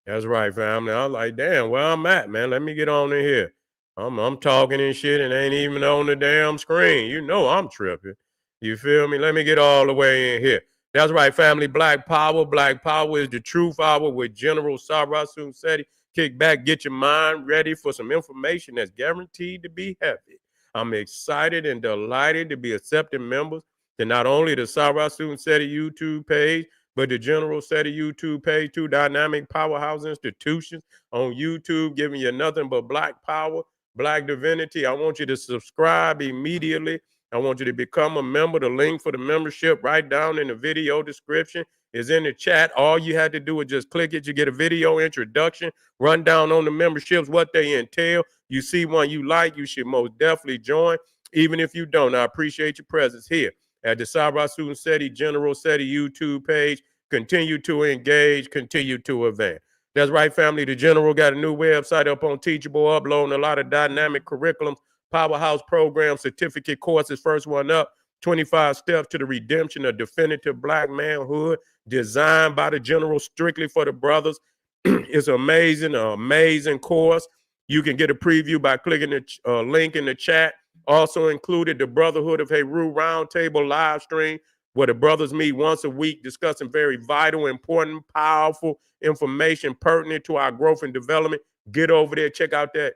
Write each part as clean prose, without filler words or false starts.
That's right, family. I was like, damn, where I'm at, man. Let me get on in here. I'm talking and shit and ain't even on the damn screen. You know I'm tripping. You feel me? Let me get all the way in here. That's right, family. Black Power. Black Power is the truth hour with General Sarasu Seti. Kick back, get your mind ready for some information that's guaranteed to be heavy. I'm excited and delighted to be accepting members to not only the Sarasu Seti YouTube page, but the General Seti YouTube page, two dynamic powerhouse institutions on YouTube, giving you nothing but black power, black divinity. I want you to subscribe immediately. I want you to become a member. The link for the membership right down in the video description is in the chat. All you had to do is just click it. You get a video introduction, run down on the memberships, what they entail. You see one you like, you should most definitely join. Even if you don't, I appreciate your presence here at the Sarasu Seti General Seti YouTube page. Continue to engage, continue to advance. That's right, family. The General got a new website up on Teachable, uploading a lot of dynamic curriculums, powerhouse programs, certificate courses. First one up, 25 Steps to the Redemption of Definitive Black Manhood, designed by the General strictly for the brothers. It's amazing, an amazing course. You can get a preview by clicking the link in the chat. Also included the Brotherhood of Heru Roundtable live stream, where the brothers meet once a week discussing very vital, important, powerful information pertinent to our growth and development. Get over there, check out that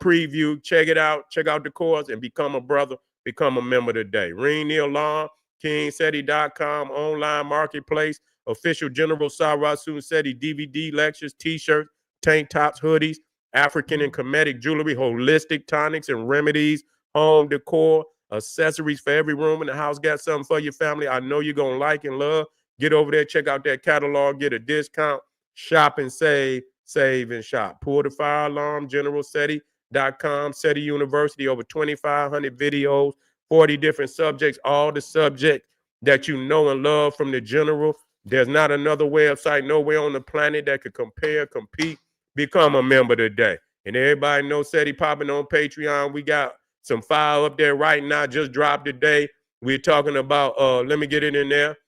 preview, check it out, check out the course, and become a brother, become a member today. Ring the alarm, kingseti.com, online marketplace, official General Sarasu Seti DVD lectures, t-shirts, tank tops, hoodies, African and Kemetic jewelry, holistic tonics and remedies, home decor, accessories for every room in the house. Got something for your family I know you're going to like and love. Get over there, check out that catalog, get a discount, shop and save, save and shop. Pull the fire alarm, generalseti.com, Seti University, over 2,500 videos, 40 different subjects, all the subjects that you know and love from the General. There's not another website nowhere on the planet that could compare, compete. Become a member today. And everybody knows Seti popping on Patreon. We got some file up there right now, just dropped today. We're talking about, let me get it in there.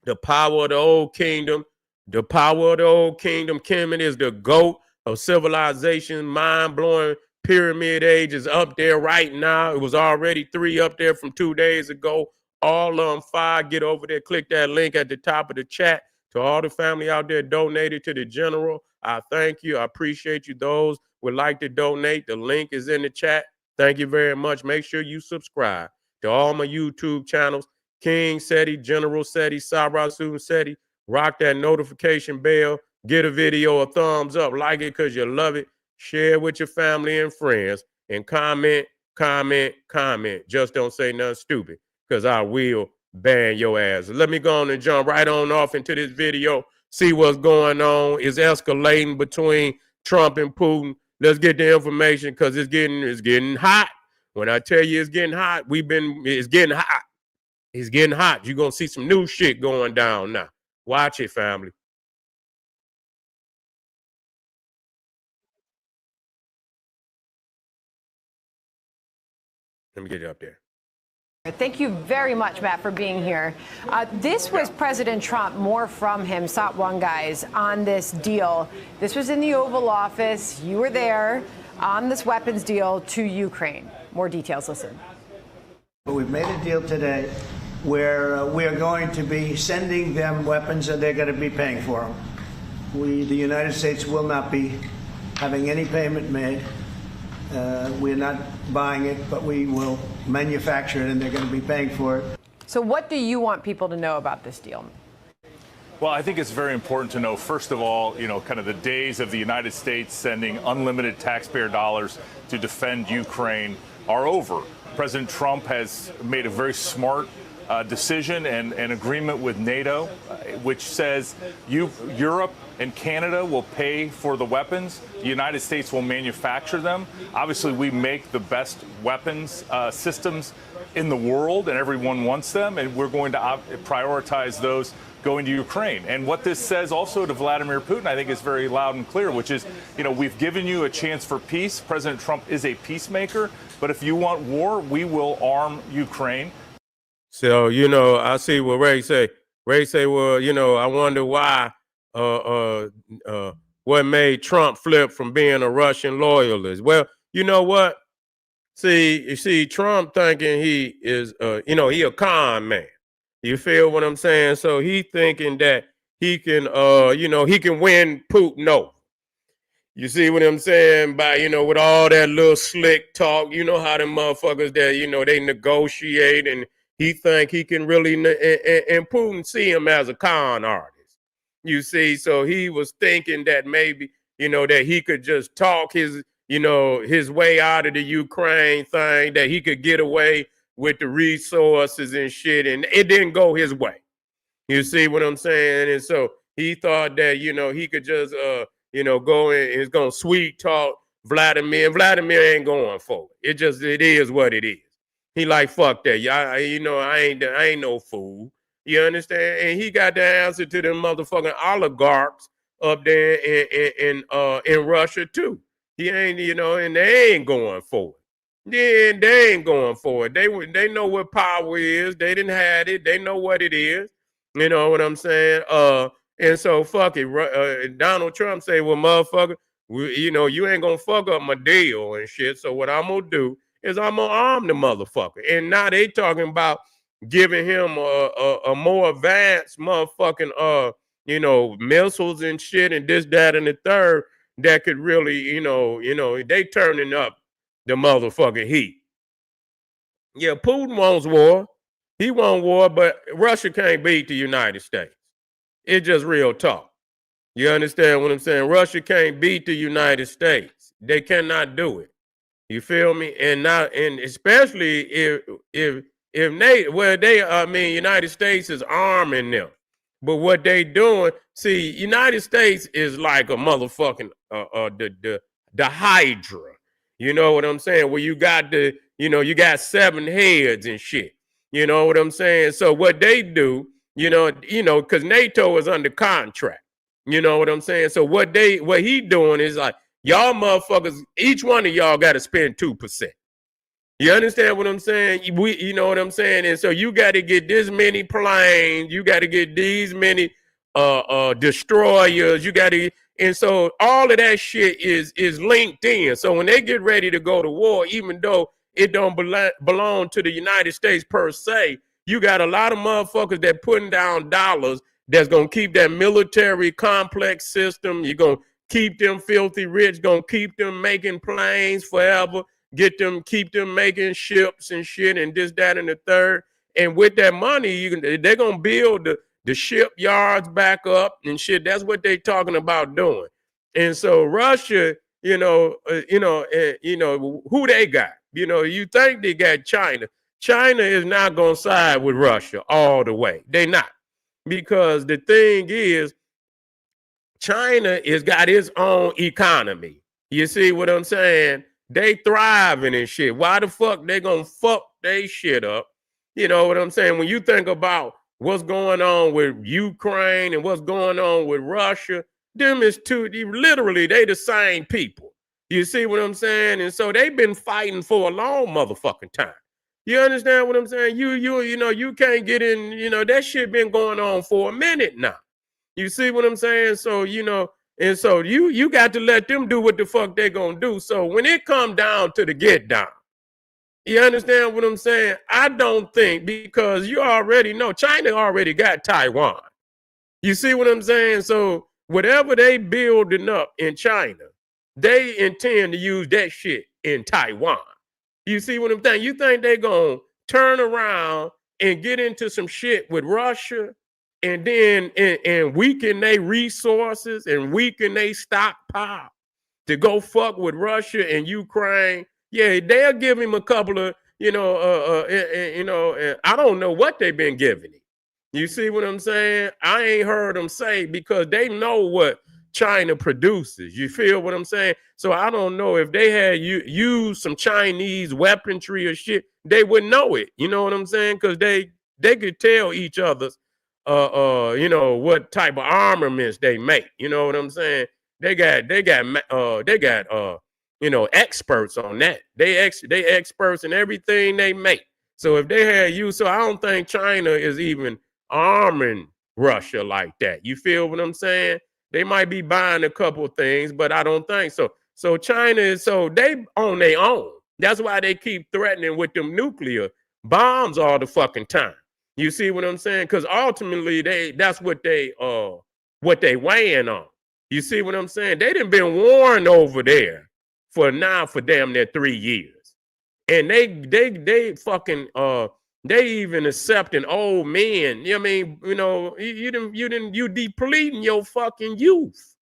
The power of the old kingdom. The power of the old kingdom. Kemet is the GOAT of civilization. Mind-blowing pyramid age is up there right now. It was already 3 up there from 2 days ago. All on fire. Get over there. Click that link at the top of the chat. To all the family out there donated to the General, I thank you. I appreciate you. Those would like to donate, the link is in the chat. Thank you very much. Make sure you subscribe to all my YouTube channels. King Seti, General Seti, Sarasu Seti. Rock that notification bell. Get a video a thumbs up. Like it because you love it. Share with your family and friends. And comment, comment, comment. Just don't say nothing stupid because I will ban your ass. Let me go on and jump right on off into this video. See what's going on. It's escalating between Trump and Putin. Let's get the information because it's getting hot. When I tell you it's getting hot, it's getting hot. It's getting hot. You're gonna see some new shit going down now. Watch it, family. Let me get it up there. Thank you very much, Matt, for being here. This was President Trump, more from him, SOT 1 guys, on this deal. This was in the Oval Office. You were there on this weapons deal to Ukraine. More details, listen. We've made a deal today where we are going to be sending them weapons and they're going to be paying for them. The United States will not be having any payment made. We're not buying it, but we will manufacture it and they're going to be paying for it. So what do you want people to know about this deal? Well, I think it's very important to know, first of all, kind of the days of the United States sending unlimited taxpayer dollars to defend Ukraine are over. President Trump has made a very smart decision and an agreement with Nato, which says Europe and Canada will pay for the weapons. The United States will manufacture them. Obviously, we make the best weapons systems in the world, and everyone wants them, and we're going to prioritize those going to Ukraine. And what this says also to Vladimir Putin, I think, is very loud and clear, which is, we've given you a chance for peace. President Trump is a peacemaker, but if you want war, we will arm Ukraine. So, I see what Ray say. Ray say, well, I wonder why what made Trump flip from being a Russian loyalist. Well, you know what? See, you see, Trump thinking he is, he a con man. You feel what I'm saying? So he thinking that he can, he can win Putin over. You see what I'm saying? By, with all that little slick talk, you know how them motherfuckers that, they negotiate, and he think he can really, and Putin see him as a con artist. You see, so he was thinking that maybe, that he could just talk his way out of the Ukraine thing, that he could get away with the resources and shit, and it didn't go his way. You see what I'm saying? And so he thought that, he could just, go in and it's going to sweet talk Vladimir. Vladimir ain't going for it. It is what it is. He like, fuck that. I ain't no fool. You understand? And he got the answer to them motherfucking oligarchs up there in Russia too. He ain't, and they ain't going for it. Yeah, they ain't going for it. They know what power is. They didn't have it. They know what it is. You know what I'm saying? And so fuck it. Donald Trump say, well, motherfucker, you ain't gonna fuck up my deal and shit. So what I'm gonna do is I'm gonna arm the motherfucker. And now they talking about giving him a more advanced motherfucking missiles and shit and this, that, and the third that could really, they turning up the motherfucking heat. Yeah, Putin wants war. He wants war, but Russia can't beat the United States. It's just real talk. You understand what I'm saying? Russia can't beat the United States. They cannot do it. You feel me? And especially if United States is arming them. But what they doing, see, United States is like a motherfucking the Hydra. You know what I'm saying? Where you got you got 7 heads and shit. You know what I'm saying? So what they do, because NATO is under contract. You know what I'm saying? So what he doing is like, y'all motherfuckers, each one of y'all got to spend 2%. You understand what I'm saying? You know what I'm saying? And so you got to get this many planes, you got to get these many destroyers, you got to, and so all of that shit is linked in. So when they get ready to go to war, even though it don't belong to the United States per se, you got a lot of motherfuckers that putting down dollars that's going to keep that military complex system. You're going to keep them filthy rich, going to keep them making planes forever, keep them making ships and shit and this, that, and the third. And with that money, they're going to build the shipyards back up and shit. That's what they're talking about doing. And so Russia, who they got? You think they got China. China is not going to side with Russia all the way. They not. Because the thing is, China has got its own economy. You see what I'm saying? They thriving and shit. Why the fuck they gonna fuck they shit up? You know what I'm saying? When you think about what's going on with Ukraine and what's going on with Russia, them is literally they the same people. You see what I'm saying? And so they've been fighting for a long motherfucking time. You understand what I'm saying? You can't get in, that shit been going on for a minute now. You see what I'm saying? So, and so you got to let them do what the fuck they gonna do. So when it come down to the get down, you understand what I'm saying? I don't think, because you already know China already got Taiwan. You see what I'm saying? So whatever they building up in China, they intend to use that shit in Taiwan. You see what I'm saying? You think they gonna turn around and get into some shit with Russia and then and weaken their resources and weaken their stockpile to go fuck with Russia and Ukraine? Yeah, they'll give him a couple of, I don't know what they've been giving him. You see what I'm saying? I ain't heard them say, because they know what China produces. You feel what I'm saying? So I don't know if they had used some Chinese weaponry or shit, they would know it. You know what I'm saying? Because they could tell each other's what type of armaments they make. You know what I'm saying? They got experts on that. They experts in everything they make. So if they had you, so I don't think China is even arming Russia like that. You feel what I'm saying? They might be buying a couple of things, but I don't think so. So China is, so they on their own. That's why they keep threatening with them nuclear bombs all the fucking time. You see what I'm saying? Because ultimately that's what they weighing on. You see what I'm saying? They done been warned over there for damn near 3 years. And they fucking they even accepting old men. You know what I mean? You know, you depleting your fucking youth.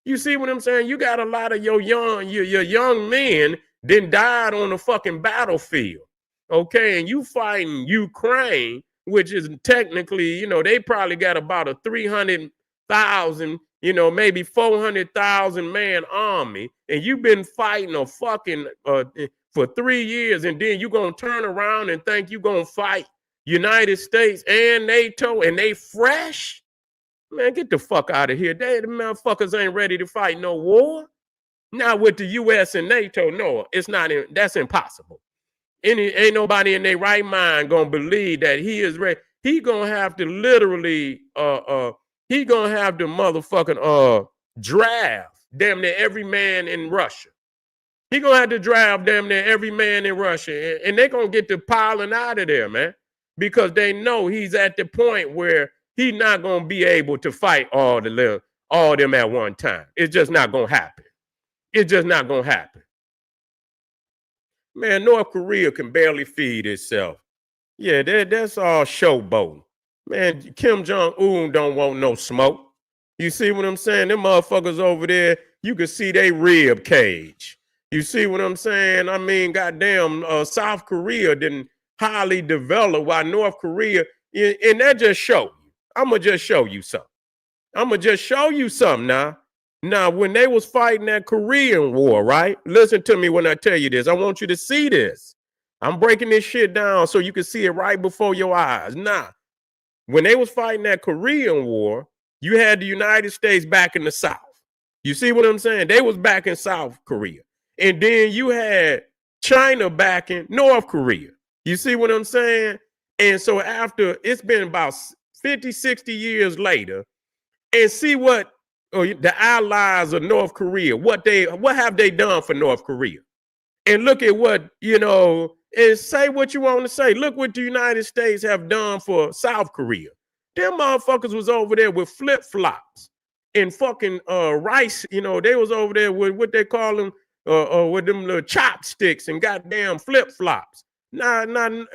You see what I'm saying? You got a lot of your young men then died on the fucking battlefield. Okay, and you fighting Ukraine, which is technically, you know, they probably got about a 300,000, you know, maybe 400,000 man army, and you've been fighting a fucking for 3 years, and then you're gonna turn around and think you're gonna fight United States and NATO, and they fresh? Man, get the fuck out of here. The motherfuckers ain't ready to fight no war. Not with the US and NATO. No, it's not. That's impossible. Ain't nobody in their right mind gonna believe that he is ready. He gonna have to literally he gonna have to motherfucking draft damn near every man in Russia. He gonna have to draft damn near every man in Russia, and they gonna get to piling out of there, man, because they know he's at the point where he's not gonna be able to fight all them at one time. It's just not gonna happen. It's just not gonna happen. Man, North Korea can barely feed itself. Yeah, that's all showboating. Man, Kim Jong-un don't want no smoke. You see what I'm saying? Them motherfuckers over there, you can see they rib cage. You see what I'm saying? I mean, goddamn, South Korea didn't highly develop while North Korea, and that just show you. I'm going to just show you something. I'm going to just show you something now. Now, when they was fighting that Korean War, right? Listen to me when I tell you this. I want you to see this. I'm breaking this shit down so you can see it right before your eyes. Now, when they was fighting that Korean War, you had the United States back in the South. You see what I'm saying? They was back in South Korea. And then you had China backing North Korea. You see what I'm saying? And so after, it's been about 50, 60 years later, and see what the allies of North Korea, what have they done for North Korea? And look at what, you know, and say what you want to say. Look what the United States have done for South Korea. Them motherfuckers was over there with flip-flops and fucking rice. You know, they was over there with what they call them, with them little chopsticks and goddamn flip-flops. Now,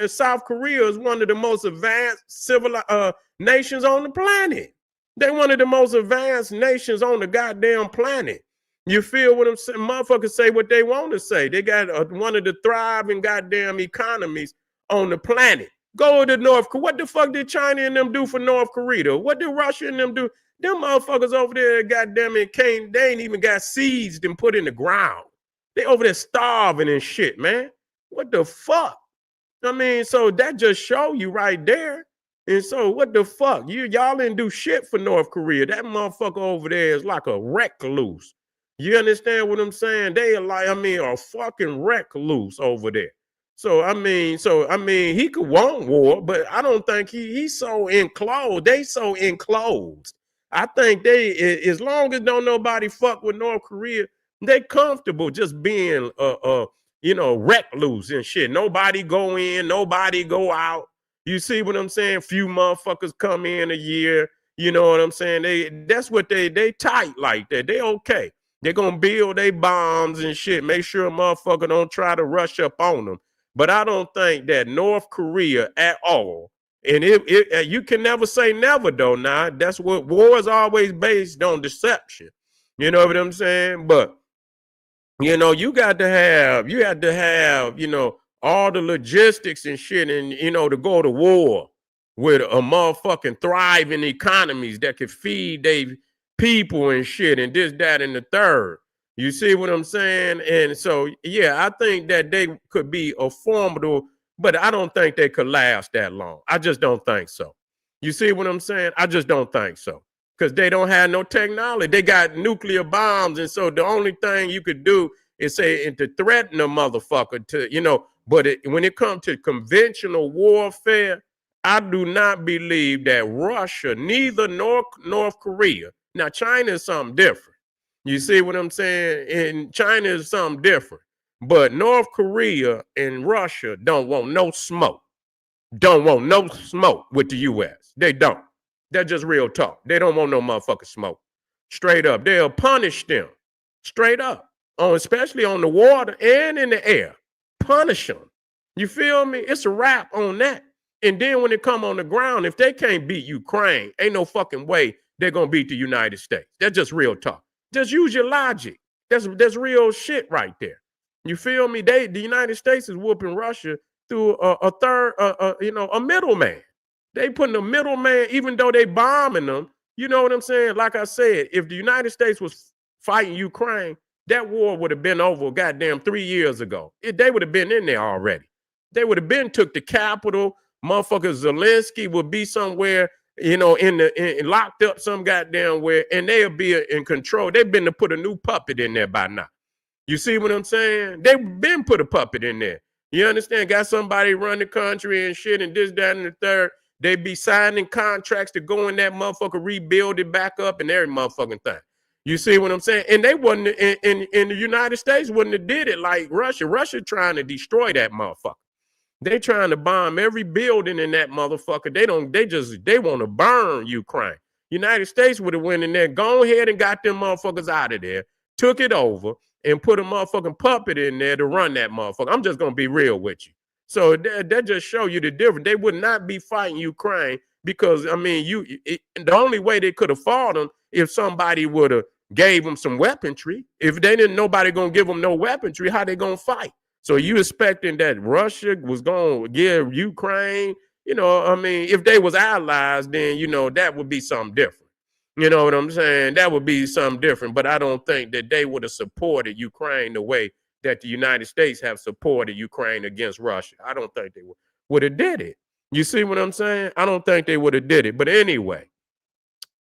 South Korea is one of the most advanced nations on the planet. They're one of the most advanced nations on the goddamn planet. You feel what I'm saying? Motherfuckers say what they want to say. They got one of the thriving goddamn economies on the planet. Go to North Korea. What the fuck did China and them do for North Korea? What did Russia and them do? Them motherfuckers over there, goddamn it, they ain't even got seeds and put in the ground. They over there starving and shit, man. What the fuck? I mean, so that just show you right there. And so what the fuck? Y'all didn't do shit for North Korea. That motherfucker over there is like a recluse. You understand what I'm saying? They are like, I mean, a fucking recluse over there. So I mean, he could want war, but I don't think he's so enclosed. They so enclosed. I think they, as long as don't nobody fuck with North Korea, they comfortable just being you know, recluse and shit. Nobody go in, nobody go out. You see what I'm saying? Few motherfuckers come in a year. You know what I'm saying? That's what they tight like that. They okay. They're gonna build their bombs and shit. Make sure a motherfucker don't try to rush up on them. But I don't think that North Korea at all. And you can never say never though. Now that's what war is always based on, deception. You know what I'm saying? But you know, you had to have, you know, all the logistics and shit, and you know, to go to war with a motherfucking thriving economies that could feed their people and shit, and this, that, and the third. You see what I'm saying? And so, yeah, I think that they could be a formidable, but I don't think they could last that long. I just don't think so. You see what I'm saying? I just don't think so. Because they don't have no technology. They got nuclear bombs, and so the only thing you could do is say, and to threaten a motherfucker to, you know, but when it comes to conventional warfare, I do not believe that Russia, neither North Korea, Now, China is something different. You see what I'm saying? And China is something different. But North Korea and Russia don't want no smoke. Don't want no smoke with the U.S. They don't. That's just real talk. They don't want no motherfucking smoke. Straight up. They'll punish them. Straight up. Especially on the water and in the air. Punish them. You feel me? It's a wrap on that. And then when it come on the ground, if they can't beat Ukraine, ain't no fucking way they're going to beat the United States. That's just real talk. Just use your logic. That's real shit right there. You feel me? The United States is whooping Russia through a middleman. They putting a middleman, even though they bombing them. You know what I'm saying? Like I said, if the United States was fighting Ukraine, that war would have been over goddamn 3 years ago. They would have been in there already. They would have been took the capital. Motherfucker Zelensky would be somewhere, in locked up some goddamn where, and they'll be in control. They've been to put a new puppet in there by now. You see what I'm saying? They've been put a puppet in there. You understand? Got somebody run the country and shit and this, that, and the third. They be signing contracts to go in that motherfucker, rebuild it back up and every motherfucking thing. You see what I'm saying? And they wouldn't in the United States wouldn't have did it like Russia. Russia trying to destroy that motherfucker. They trying to bomb every building in that motherfucker. They want to burn Ukraine. United States would have went in there, gone ahead and got them motherfuckers out of there, took it over, and put a motherfucking puppet in there to run that motherfucker. I'm just gonna be real with you. So that just show you the difference. They would not be fighting Ukraine because the only way they could have fought them if somebody would have gave them some weaponry. If they didn't, nobody gonna give them no weaponry. How they gonna fight? So you expecting that Russia was gonna give Ukraine? If they was allies, then that would be something different. You know what I'm saying? That would be something different. But I don't think that they would have supported Ukraine the way that the United States have supported Ukraine against Russia. I don't think they would have did it. You see what I'm saying? I don't think they would have did it. But anyway,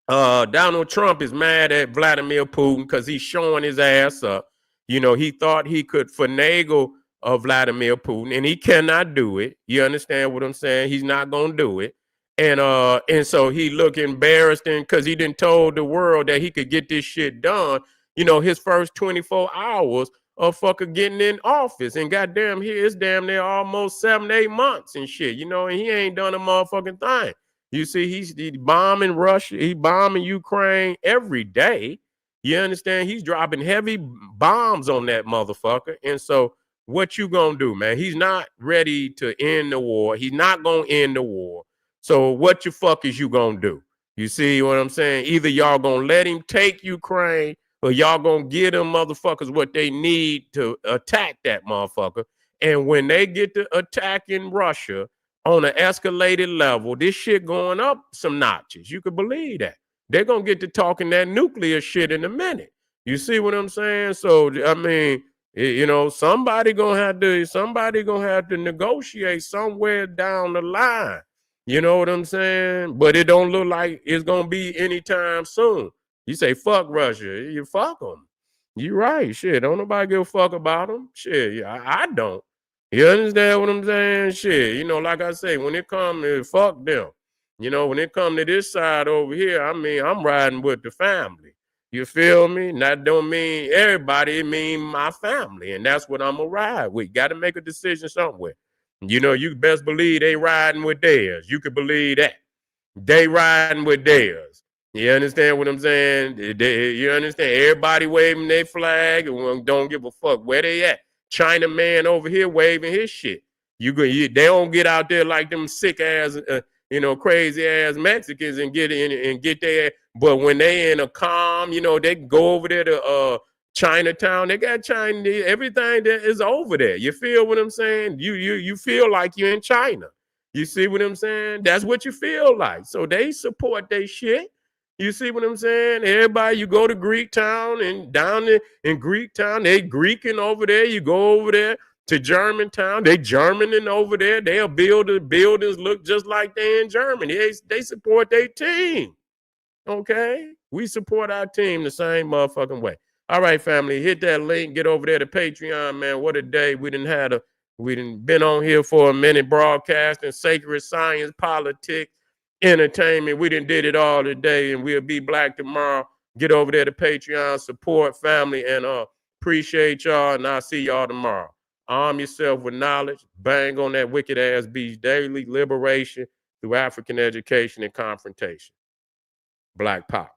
Donald Trump is mad at Vladimir Putin because he's showing his ass up. He thought he could finagle Vladimir Putin, and he cannot do it. You understand what I'm saying? He's not going to do it. And so he look embarrassed because he didn't told the world that he could get this shit done, his first 24 hours of fucking getting in office. And goddamn, here it's damn near almost 7-8 months and shit, and he ain't done a motherfucking thing. You see, he's bombing Russia, he bombing Ukraine every day. You understand? He's dropping heavy bombs on that motherfucker. And so what you gonna do, man? He's not ready to end the war. He's not gonna end the war. So what the fuck is you gonna do? You see what I'm saying? Either y'all gonna let him take Ukraine or y'all gonna give them motherfuckers what they need to attack that motherfucker. And when they get to attacking Russia on an escalated level, this shit going up some notches. You could believe that. They're gonna get to talking that nuclear shit in a minute. You see what I'm saying? So somebody gonna have to negotiate somewhere down the line. You know what I'm saying? But it don't look like it's gonna be anytime soon. You say fuck Russia, you fuck them. You right, shit. Don't nobody give a fuck about them. Shit, I don't. You understand what I'm saying? Shit, like I say, when it comes to fuck them, when it comes to this side over here, I'm riding with the family. You feel me? That don't mean everybody, it mean my family, and that's what I'm gonna ride with. Got to make a decision somewhere. You best believe they riding with theirs. You could believe that. They riding with theirs. You understand what I'm saying? You understand? Everybody waving their flag and don't give a fuck where they at. China man over here waving his shit. They don't get out there like them sick ass, crazy ass Mexicans and get in and get there. But when they in a calm, they go over there to Chinatown. They got China, everything that is over there. You feel what I'm saying? You feel like you're in China. You see what I'm saying? That's what you feel like. So they support their shit. You see what I'm saying? Everybody, you go to Greek town and down in Greek town, they Greeking over there. You go over there to Germantown, they Germaning over there. They'll build the buildings look just like they in Germany. They support their team. Okay? We support our team the same motherfucking way. All right, family, hit that link. Get over there to Patreon, man. What a day. We done been on here for a minute broadcasting sacred science, politics, entertainment. We done did it all today, and we'll be black tomorrow. Get over there to Patreon, support family, and appreciate y'all. And I'll see y'all tomorrow. Arm yourself with knowledge. Bang on that wicked ass beast daily. Liberation through African education and confrontation. Black Power.